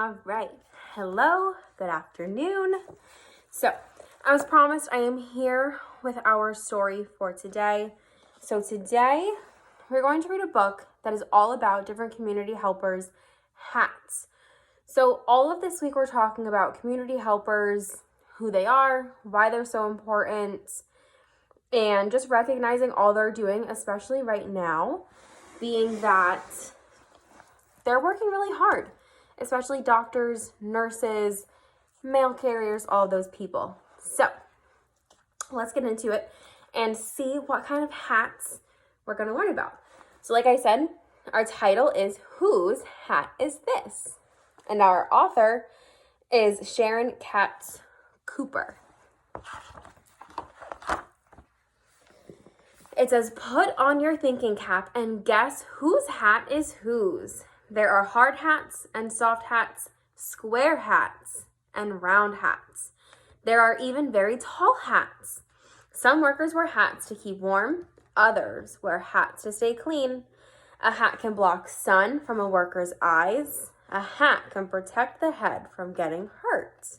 All right. Hello. Good afternoon. So, as promised, I am here with our story for today. So today, we're going to read a book that is all about different community helpers' hats. So all of this week, we're talking about community helpers, who they are, why they're so important, and just recognizing all they're doing, especially right now, being that they're working really hard, especially doctors, nurses, mail carriers, all those people. So let's get into it and see what kind of hats we're going to learn about. So like I said, our title is Whose Hat Is This? And our author is Sharon Katz Cooper. It says, put on your thinking cap and guess whose hat is whose. There are hard hats and soft hats, square hats and round hats. There are even very tall hats. Some workers wear hats to keep warm. Others wear hats to stay clean. A hat can block sun from a worker's eyes. A hat can protect the head from getting hurt.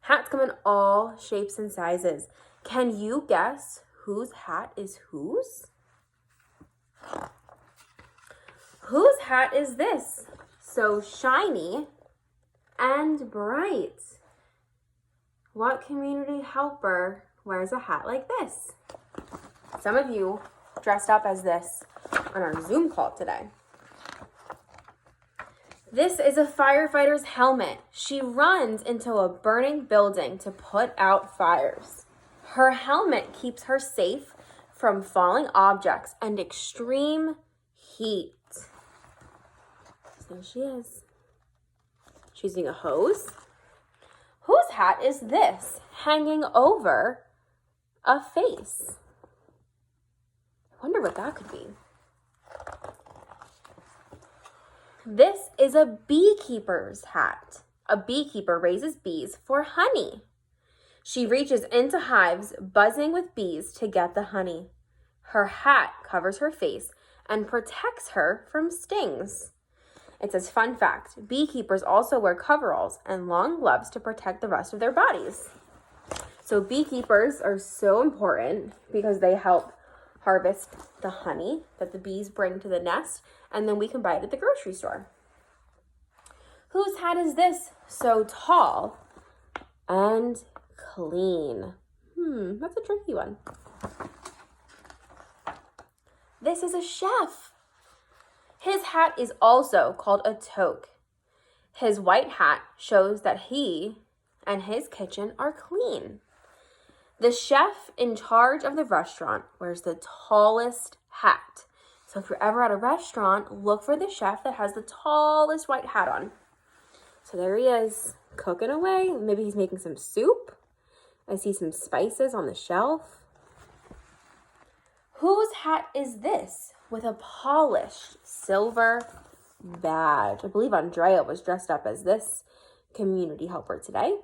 Hats come in all shapes and sizes. Can you guess whose hat is whose? Whose hat is this? So shiny and bright. What community helper wears a hat like this? Some of you dressed up as this on our Zoom call today. This is a firefighter's helmet. She runs into a burning building to put out fires. Her helmet keeps her safe from falling objects and extreme heat. There she is. She's using a hose. Whose hat is this hanging over a face? I wonder what that could be. This is a beekeeper's hat. A beekeeper raises bees for honey. She reaches into hives buzzing with bees to get the honey. Her hat covers her face and protects her from stings. It says, fun fact, beekeepers also wear coveralls and long gloves to protect the rest of their bodies. So beekeepers are so important because they help harvest the honey that the bees bring to the nest, and then we can buy it at the grocery store. Whose hat is this? So tall and clean. That's a tricky one. This is a chef. His hat is also called a toque. His white hat shows that he and his kitchen are clean. The chef in charge of the restaurant wears the tallest hat. So if you're ever at a restaurant, look for the chef that has the tallest white hat on. So there he is, cooking away. Maybe he's making some soup. I see some spices on the shelf. Whose hat is this with a polished silver badge? I believe Andrea was dressed up as this community helper today.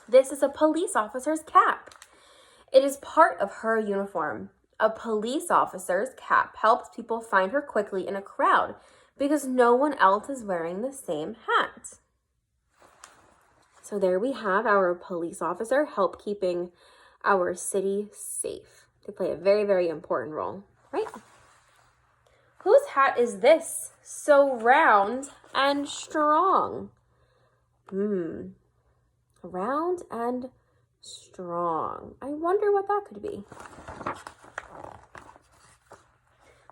This is a police officer's cap. It is part of her uniform. A police officer's cap helps people find her quickly in a crowd because no one else is wearing the same hat. So there we have our police officer help keeping our city safe. They play a very, very important role, right? Whose hat is this? So round and strong. Round and strong. I wonder what that could be.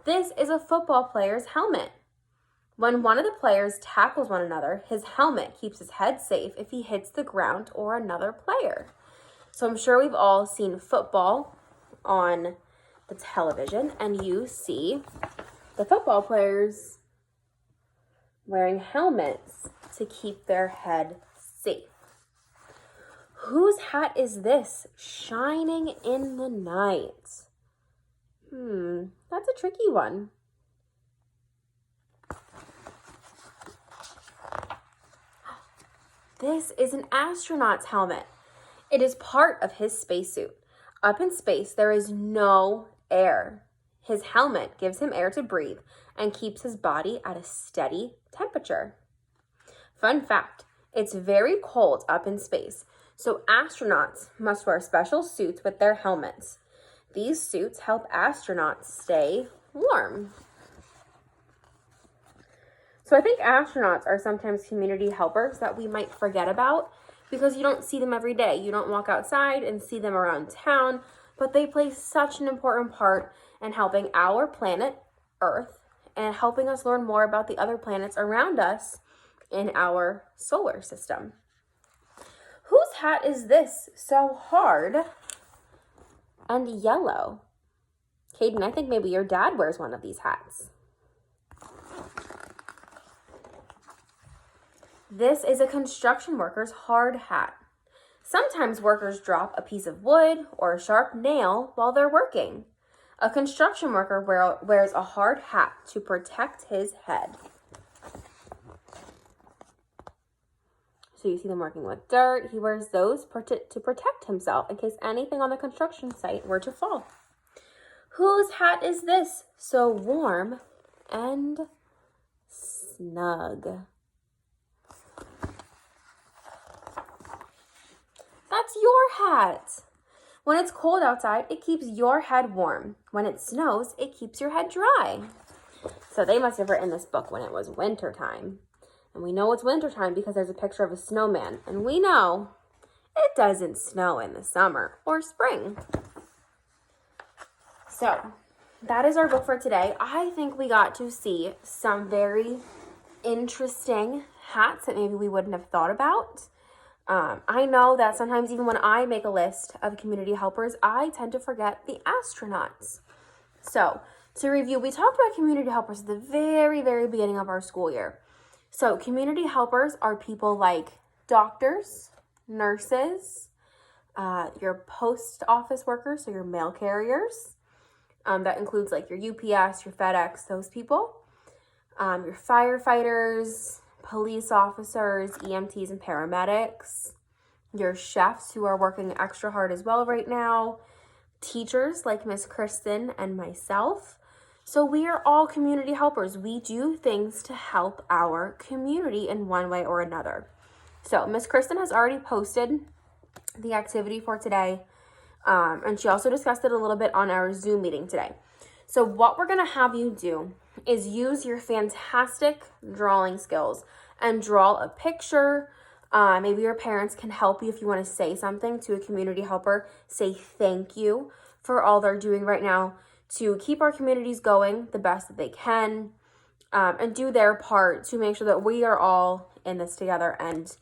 This is a football player's helmet. When one of the players tackles one another, his helmet keeps his head safe if he hits the ground or another player. So I'm sure we've all seen football on the television, and you see the football players wearing helmets to keep their head safe. Whose hat is this shining in the night? That's a tricky one. This is an astronaut's helmet. It is part of his spacesuit. Up in space, there is no air. His helmet gives him air to breathe and keeps his body at a steady temperature. Fun fact, it's very cold up in space, so astronauts must wear special suits with their helmets. These suits help astronauts stay warm. So I think astronauts are sometimes community helpers that we might forget about because you don't see them every day. You don't walk outside and see them around town, but they play such an important part in helping our planet, Earth, and helping us learn more about the other planets around us in our solar system. Whose hat is this so hard and yellow? Caden, I think maybe your dad wears one of these hats. This is a construction worker's hard hat. Sometimes workers drop a piece of wood or a sharp nail while they're working. A construction worker wears a hard hat to protect his head. So you see them working with dirt. He wears those to protect himself in case anything on the construction site were to fall. Whose hat is this so warm and snug? That's your hat. When it's cold outside, it keeps your head warm. When it snows, it keeps your head dry. So they must have written this book when it was wintertime. And we know it's wintertime because there's a picture of a snowman. And we know it doesn't snow in the summer or spring. So that is our book for today. I think we got to see some very interesting hats that maybe we wouldn't have thought about. I know that sometimes even when I make a list of community helpers, I tend to forget the astronauts. So to review, we talked about community helpers at the very, very beginning of our school year. So community helpers are people like doctors, nurses, your post office workers, so your mail carriers. That includes like your UPS, your FedEx, those people. Your firefighters, police officers, EMTs, and paramedics, your chefs who are working extra hard as well right now, teachers like Miss Kristen and myself. So we are all community helpers. We do things to help our community in one way or another. So Miss Kristen has already posted the activity for today, and she also discussed it a little bit on our Zoom meeting today. So what we're going to have you do is use your fantastic drawing skills and draw a picture. Maybe your parents can help you if you want to say something to a community helper. Say thank you for all they're doing right now to keep our communities going the best that they can, and do their part to make sure that we are all in this together and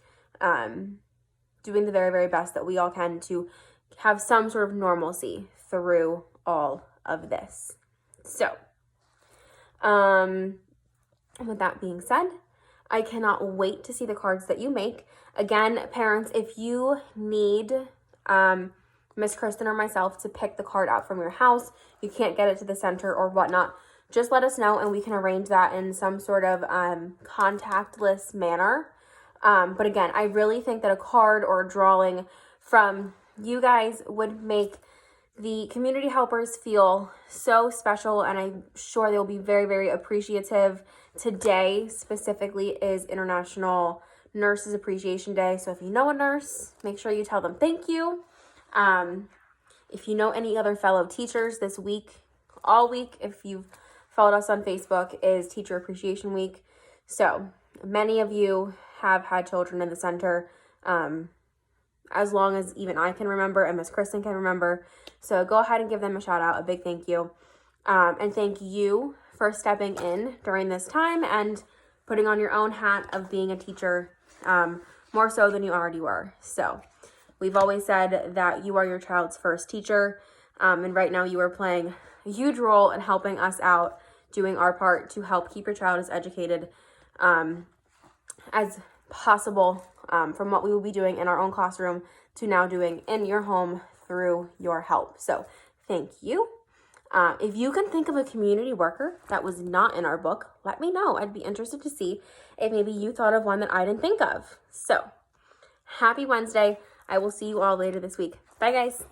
doing the very, very best that we all can to have some sort of normalcy through all of this. So, with that being said, I cannot wait to see the cards that you make. Again, parents, if you need Miss Kristen or myself to pick the card out from your house, you can't get it to the center or whatnot, just let us know and we can arrange that in some sort of contactless manner. But again, I really think that a card or a drawing from you guys would make the community helpers feel so special, and I'm sure they'll be very, very appreciative. Today specifically is International Nurses Appreciation Day, so if you know a nurse, make sure you tell them thank you. If you know any other fellow teachers this week, all week, if you've followed us on Facebook, is Teacher Appreciation Week. So many of you have had children in the center, as long as even I can remember and Miss Kristen can remember. So go ahead and give them a shout out, a big thank you. And thank you for stepping in during this time and putting on your own hat of being a teacher, more so than you already were. So we've always said that you are your child's first teacher. And right now you are playing a huge role in helping us out, doing our part to help keep your child as educated as possible, from what we will be doing in our own classroom to now doing in your home through your help. So thank you. If you can think of a community worker that was not in our book, let me know. I'd be interested to see if maybe you thought of one that I didn't think of. So happy Wednesday. I will see you all later this week. Bye, guys.